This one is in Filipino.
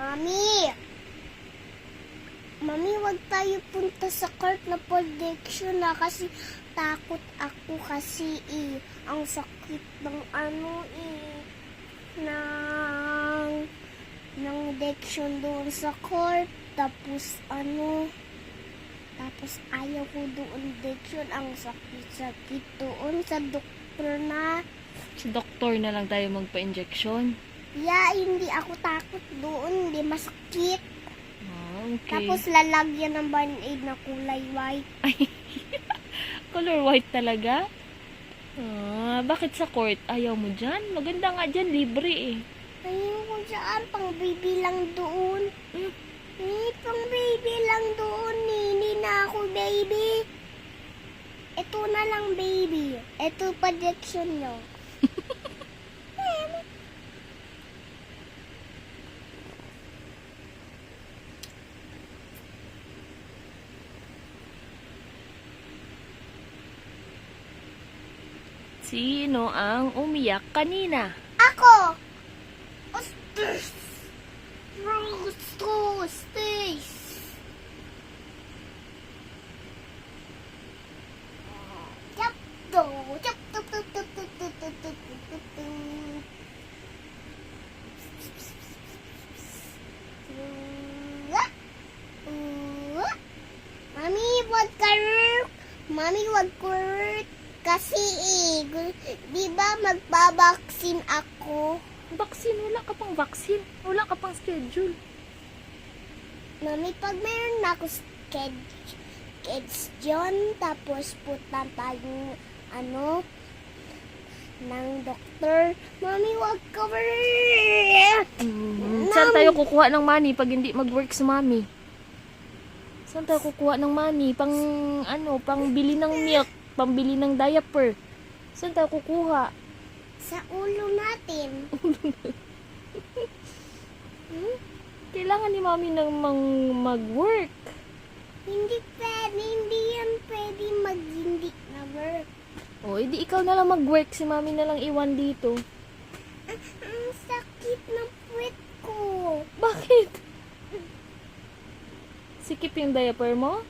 Mami! Mami, wag tayo punta sa court na prediction na kasi takot ako kasi ang sakit ng ng dection doon sa court. Tapos tapos ayaw ko doon dection. Ang sakit-sakit doon sa doktor na. Sa doktor na lang tayo magpa-injection. Yeah, hindi ako takot doon. Hindi masakit. Ah, okay. Tapos lalagyan ng band-aid na kulay white. Color white talaga? Ah, bakit sa court? Ayaw mo dyan? Maganda nga dyan, libre eh. Ayaw ko dyan, pang baby lang doon. Pang baby lang doon. Hindi na ako baby. Ito na lang baby. Ito projection nyo. Sino ang umiyak kanina? Ako! Ostis! Ostis! Chapto! Chapto! Mami, wag ka hurt. Mami, wag ka hurt. Kasi di ba magbabaksin ako? Vaccine? Wala ka pang vaccine. Wala ka pang schedule. Mami, pag meron na ako schedule, tapos putan tayong ng doktor. Mami, wag ka Saan tayo kukuha ng money pag hindi mag-work si mami? Saan tayo kukuha ng money? Pang bili ng milk, pambili ng diaper. Saan tayo kukuha? sa ulo natin. Kailangan ni mami nang mag-work. Hindi yan pwede hindi na work. O, edi ikaw na lang mag-work. Si mami na lang iwan dito. Ang sakit ng puwet ko. Bakit? Sikip yung diaper mo?